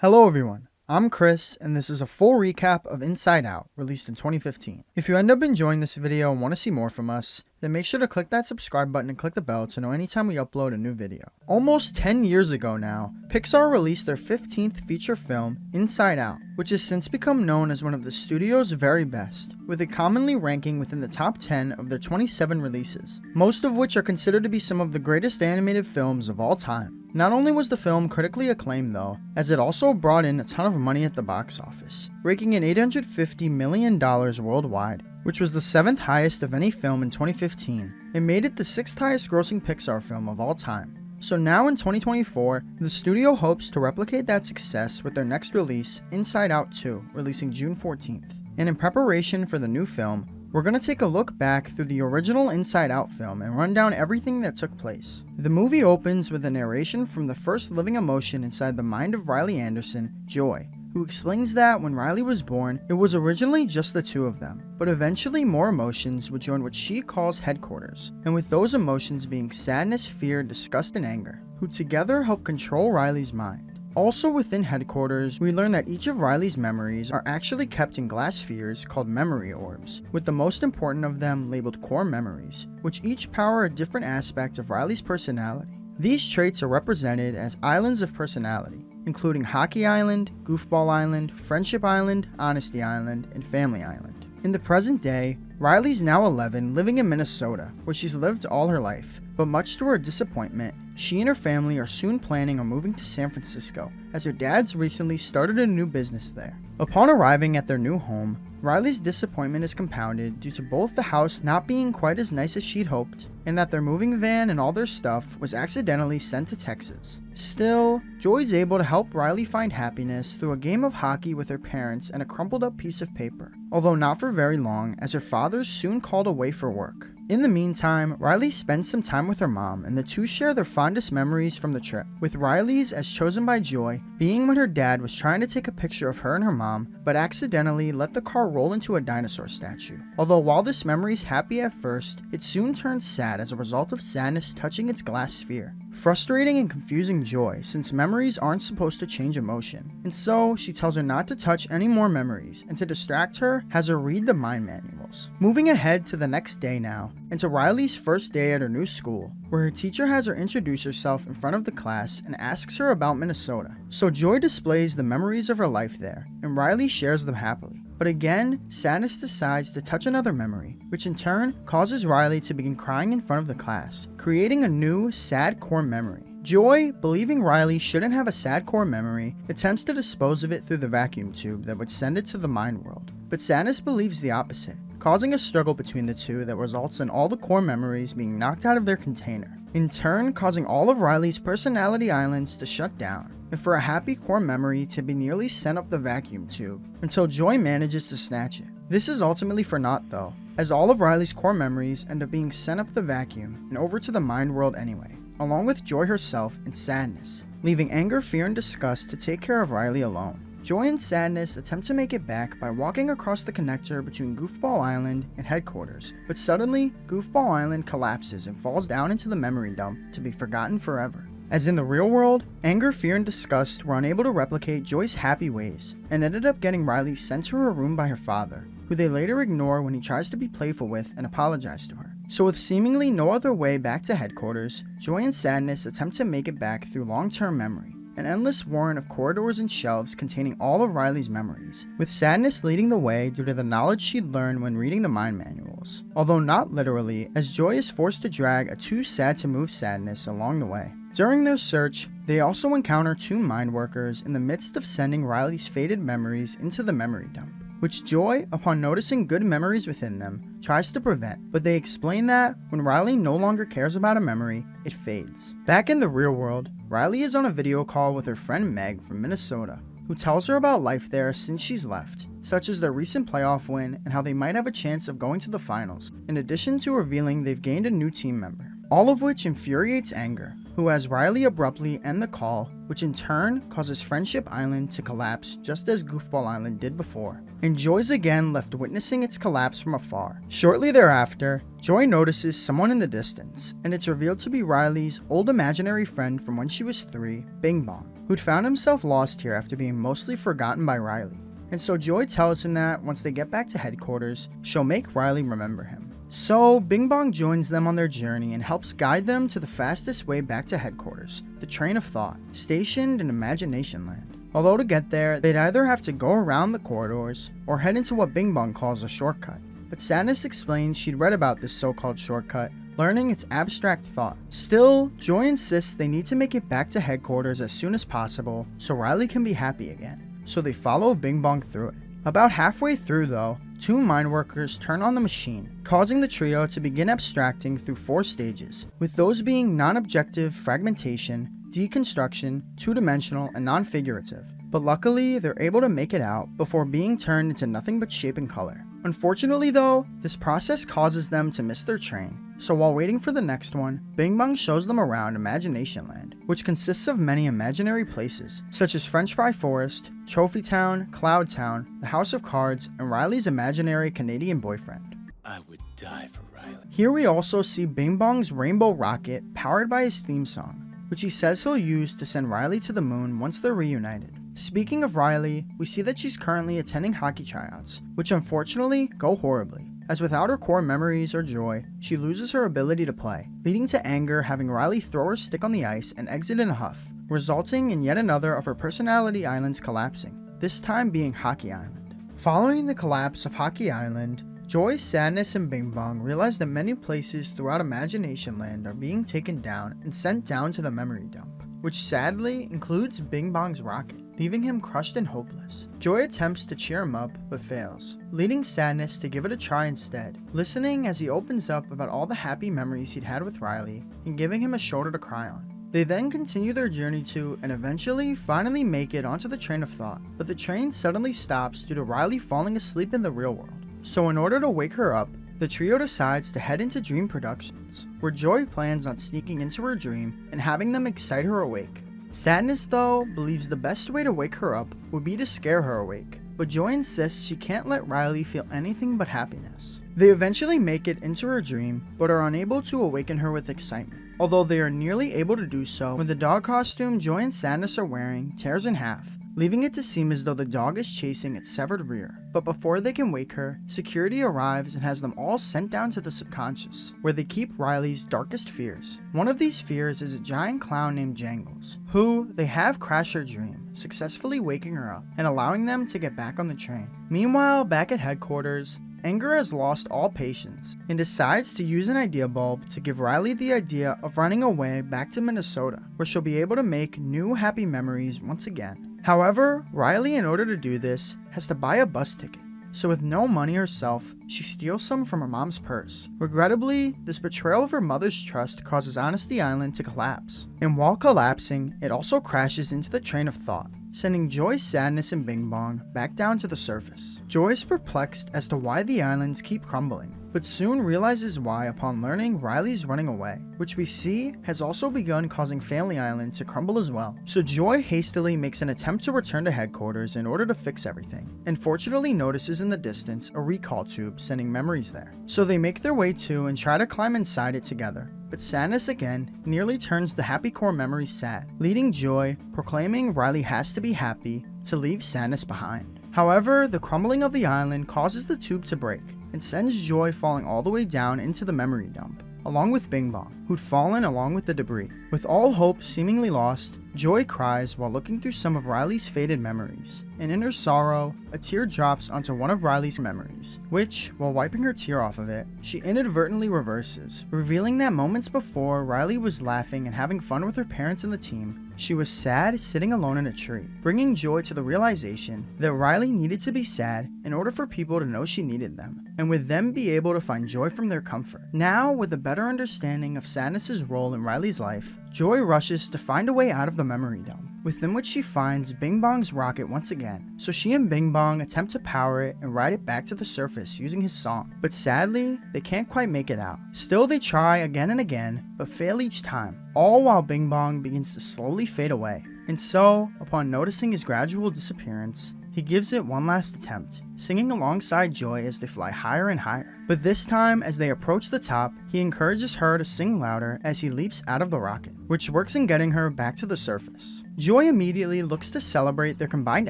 Hello everyone, I'm Chris, and this is a full recap of Inside Out, released in 2015. If you end up enjoying this video and want to see more from us, then make sure to click that subscribe button and click the bell to know anytime we upload a new video. Almost 10 years ago now, Pixar released their 15th feature film, Inside Out, which has since become known as one of the studio's very best, with it commonly ranking within the top 10 of their 27 releases, most of which are considered to be some of the greatest animated films of all time. Not only was the film critically acclaimed though, as it also brought in a ton of money at the box office, raking in $850 million worldwide, which was the 7th highest of any film in 2015, and made it the 6th highest grossing Pixar film of all time. So now in 2024, the studio hopes to replicate that success with their next release, Inside Out 2, releasing June 14th. And in preparation for the new film, we're going to take a look back through the original Inside Out film and run down everything that took place. The movie opens with a narration from the first living emotion inside the mind of Riley Anderson, Joy, who explains that when Riley was born, it was originally just the two of them, but eventually more emotions would join what she calls headquarters, and with those emotions being sadness, fear, disgust, and anger, who together help control Riley's mind. Also within headquarters, we learn that each of Riley's memories are actually kept in glass spheres called memory orbs, with the most important of them labeled core memories, which each power a different aspect of Riley's personality. These traits are represented as islands of personality, including Hockey Island, Goofball Island, Friendship Island, Honesty Island, and Family Island. In the present day, Riley's now 11, living in Minnesota, where she's lived all her life, but much to her disappointment, she and her family are soon planning on moving to San Francisco, as her dad's recently started a new business there. Upon arriving at their new home, Riley's disappointment is compounded due to both the house not being quite as nice as she'd hoped, and that their moving van and all their stuff was accidentally sent to Texas. Still, Joy's able to help Riley find happiness through a game of hockey with her parents and a crumpled up piece of paper, although not for very long, as her father's soon called away for work. In the meantime, Riley spends some time with her mom, and the two share their fondest memories from the trip, with Riley's, as chosen by Joy, being when her dad was trying to take a picture of her and her mom, but accidentally let the car roll into a dinosaur statue. Although while this memory's happy at first, it soon turns sad as a result of sadness touching its glass sphere. Frustrating and confusing Joy, since memories aren't supposed to change emotion, and so she tells her not to touch any more memories, and to distract her, has her read the mind manuals. Moving ahead to the next day now, and to Riley's first day at her new school, where her teacher has her introduce herself in front of the class and asks her about Minnesota. So Joy displays the memories of her life there, and Riley shares them happily. But again, sadness decides to touch another memory, which in turn causes Riley to begin crying in front of the class, creating a new, sad core memory. Joy, believing Riley shouldn't have a sad core memory, attempts to dispose of it through the vacuum tube that would send it to the mind world. But Sadness believes the opposite, causing a struggle between the two that results in all the core memories being knocked out of their container, in turn causing all of Riley's personality islands to shut down, and for a happy core memory to be nearly sent up the vacuum tube, until Joy manages to snatch it. This is ultimately for naught though, as all of Riley's core memories end up being sent up the vacuum and over to the mind world anyway, along with Joy herself and Sadness, leaving anger, fear, and disgust to take care of Riley alone. Joy and Sadness attempt to make it back by walking across the connector between Goofball Island and headquarters, but suddenly, Goofball Island collapses and falls down into the memory dump to be forgotten forever. As in the real world, anger, fear, and disgust were unable to replicate Joy's happy ways, and ended up getting Riley sent to her room by her father, who they later ignore when he tries to be playful with and apologize to her. So with seemingly no other way back to headquarters, Joy and Sadness attempt to make it back through long-term memory, an endless warren of corridors and shelves containing all of Riley's memories, with Sadness leading the way due to the knowledge she'd learned when reading the mind manuals, although not literally, as Joy is forced to drag a too sad to move Sadness along the way. During their search, they also encounter two mind workers in the midst of sending Riley's faded memories into the memory dump, which Joy, upon noticing good memories within them, tries to prevent, but they explain that when Riley no longer cares about a memory, it fades. Back in the real world, Riley is on a video call with her friend Meg from Minnesota, who tells her about life there since she's left, such as their recent playoff win and how they might have a chance of going to the finals, in addition to revealing they've gained a new team member, all of which infuriates Anger, who has Riley abruptly end the call, which in turn causes Friendship Island to collapse just as Goofball Island did before, and Joy's again left witnessing its collapse from afar. Shortly thereafter, Joy notices someone in the distance, and it's revealed to be Riley's old imaginary friend from when she was 3, Bong. who'd found himself lost here after being mostly forgotten by Riley. And so Joy tells him that once they get back to headquarters, she'll make Riley remember him. So Bing Bong joins them on their journey and helps guide them to the fastest way back to headquarters, the Train of Thought, stationed in Imagination Land. Although to get there, they'd either have to go around the corridors or head into what Bing Bong calls a shortcut. But Sadness explains she'd read about this so-called shortcut, learning its abstract thought. Still, Joy insists they need to make it back to headquarters as soon as possible so Riley can be happy again. So they follow Bing Bong through it. About halfway through though, 2 mine workers turn on the machine, causing the trio to begin abstracting through 4 stages, with those being non-objective fragmentation, deconstruction, 2-dimensional, and non-figurative. But luckily, they're able to make it out before being turned into nothing but shape and color. Unfortunately though, this process causes them to miss their train, so while waiting for the next one, Bing Bong shows them around Imagination Land, which consists of many imaginary places, such as French Fry Forest, Trophy Town, Cloud Town, the House of Cards, and Riley's imaginary Canadian boyfriend. I would die for Riley. Here we also see Bing Bong's rainbow rocket powered by his theme song, which he says he'll use to send Riley to the moon once they're reunited. Speaking of Riley, we see that she's currently attending hockey tryouts, which unfortunately go horribly, as without her core memories or joy, she loses her ability to play, leading to anger having Riley throw her stick on the ice and exit in a huff, resulting in yet another of her personality islands collapsing, this time being Hockey Island. Following the collapse of Hockey Island, Joy, Sadness, and Bing Bong realize that many places throughout Imagination Land are being taken down and sent down to the memory dump, which sadly includes Bing Bong's rocket, leaving him crushed and hopeless. Joy attempts to cheer him up, but fails, leading Sadness to give it a try instead, listening as he opens up about all the happy memories he'd had with Riley and giving him a shoulder to cry on. They then continue their journey to, and eventually finally make it onto the Train of Thought, but the train suddenly stops due to Riley falling asleep in the real world. So in order to wake her up, the trio decides to head into Dream Productions, where Joy plans on sneaking into her dream and having them excite her awake. Sadness, though, believes the best way to wake her up would be to scare her awake, but Joy insists she can't let Riley feel anything but happiness. They eventually make it into her dream, but are unable to awaken her with excitement, although they are nearly able to do so when the dog costume Joy and Sadness are wearing tears in half, leaving it to seem as though the dog is chasing its severed rear. But before they can wake her, security arrives and has them all sent down to the subconscious, where they keep Riley's darkest fears. One of these fears is a giant clown named Jangles, who they have crash her dream, successfully waking her up and allowing them to get back on the train. Meanwhile, back at headquarters, Anger has lost all patience and decides to use an idea bulb to give Riley the idea of running away back to Minnesota, where she'll be able to make new happy memories once again. However, Riley, in order to do this, has to buy a bus ticket. So with no money herself, she steals some from her mom's purse. Regrettably, this betrayal of her mother's trust causes Honesty Island to collapse. And while collapsing, it also crashes into the Train of Thought, sending Joy, Sadness, and Bing Bong back down to the surface. Joy is perplexed as to why the islands keep crumbling, but soon realizes why upon learning Riley's running away, which we see has also begun causing Family Island to crumble as well. So Joy hastily makes an attempt to return to headquarters in order to fix everything, and fortunately notices in the distance a recall tube sending memories there. So they make their way to and try to climb inside it together, but Sadness again nearly turns the happy core memories sad, leading Joy, proclaiming Riley has to be happy, to leave Sadness behind. However, the crumbling of the island causes the tube to break, and sends Joy falling all the way down into the memory dump, along with Bing Bong, who'd fallen along with the debris. With all hope seemingly lost, Joy cries while looking through some of Riley's faded memories, and in her sorrow, a tear drops onto one of Riley's memories, which, while wiping her tear off of it, she inadvertently reverses, revealing that moments before Riley was laughing and having fun with her parents and the team, she was sad sitting alone in a tree, bringing Joy to the realization that Riley needed to be sad in order for people to know she needed them, and with them be able to find joy from their comfort. Now, with a better understanding of Sadness's role in Riley's life, Joy rushes to find a way out of the memory dump, within which she finds Bing Bong's rocket once again. So she and Bing Bong attempt to power it and ride it back to the surface using his song, but sadly, they can't quite make it out. Still, they try again and again, but fail each time, all while Bing Bong begins to slowly fade away. And so, upon noticing his gradual disappearance, he gives it one last attempt, singing alongside Joy as they fly higher and higher. But this time, as they approach the top, he encourages her to sing louder as he leaps out of the rocket, which works in getting her back to the surface. Joy immediately looks to celebrate their combined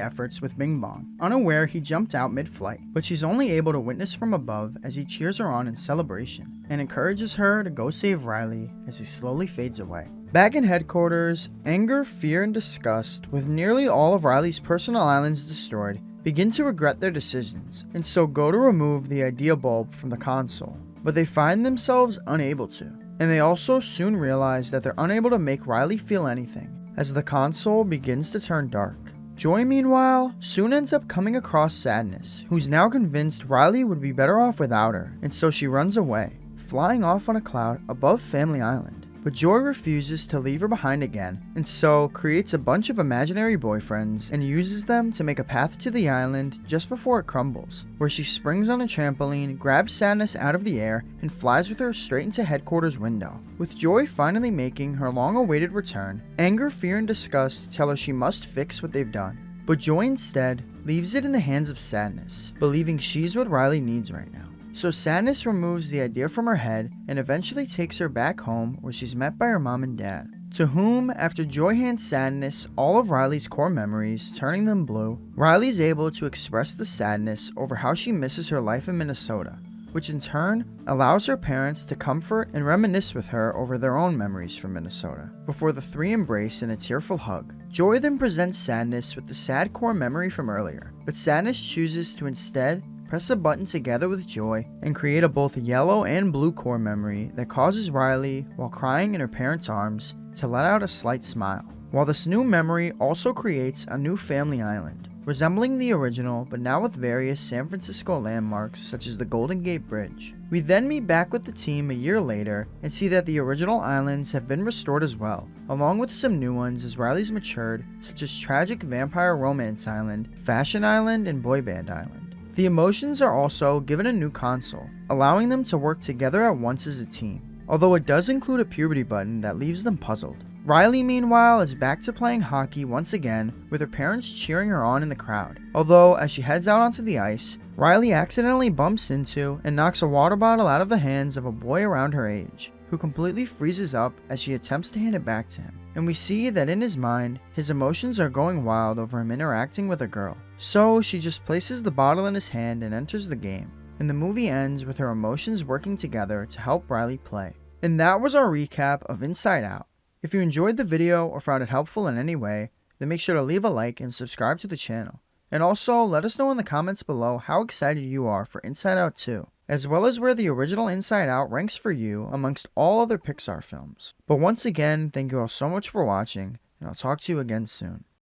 efforts with Bong, unaware he jumped out mid-flight, but she's only able to witness from above as he cheers her on in celebration, and encourages her to go save Riley as he slowly fades away. Back in headquarters, anger, fear, and disgust, with nearly all of Riley's personal islands destroyed, begin to regret their decisions, and so go to remove the idea bulb from the console. But they find themselves unable to, and they also soon realize that they're unable to make Riley feel anything, as the console begins to turn dark. Joy, meanwhile, soon ends up coming across Sadness, who's now convinced Riley would be better off without her, and so she runs away, flying off on a cloud above Family Island. But Joy refuses to leave her behind again, and so creates a bunch of imaginary boyfriends and uses them to make a path to the island just before it crumbles, where she springs on a trampoline, grabs Sadness out of the air, and flies with her straight into headquarters window. With Joy finally making her long-awaited return, anger, fear, and disgust tell her she must fix what they've done. But Joy instead leaves it in the hands of Sadness, believing she's what Riley needs right now. So Sadness removes the idea from her head and eventually takes her back home, where she's met by her mom and dad, to whom, after Joy hands Sadness all of Riley's core memories, turning them blue, Riley's able to express the sadness over how she misses her life in Minnesota, which in turn allows her parents to comfort and reminisce with her over their own memories from Minnesota, before the three embrace in a tearful hug. Joy then presents Sadness with the sad core memory from earlier, but Sadness chooses to instead press a button together with Joy and create a both yellow and blue core memory that causes Riley, while crying in her parents' arms, to let out a slight smile. While this new memory also creates a new Family Island, resembling the original but now with various San Francisco landmarks such as the Golden Gate Bridge. We then meet back with the team a year later and see that the original islands have been restored as well, along with some new ones as Riley's matured, such as Tragic Vampire Romance Island, Fashion Island, and Boy Band Island. The emotions are also given a new console, allowing them to work together at once as a team, although it does include a puberty button that leaves them puzzled. Riley, meanwhile, is back to playing hockey once again, with her parents cheering her on in the crowd, although as she heads out onto the ice, Riley accidentally bumps into and knocks a water bottle out of the hands of a boy around her age, who completely freezes up as she attempts to hand it back to him. And we see that in his mind, his emotions are going wild over him interacting with a girl. So she just places the bottle in his hand and enters the game. And the movie ends with her emotions working together to help Riley play. And that was our recap of Inside Out. If you enjoyed the video or found it helpful in any way, then make sure to leave a like and subscribe to the channel. And also, let us know in the comments below how excited you are for Inside Out 2, as well as where the original Inside Out ranks for you amongst all other Pixar films. But once again, thank you all so much for watching, and I'll talk to you again soon.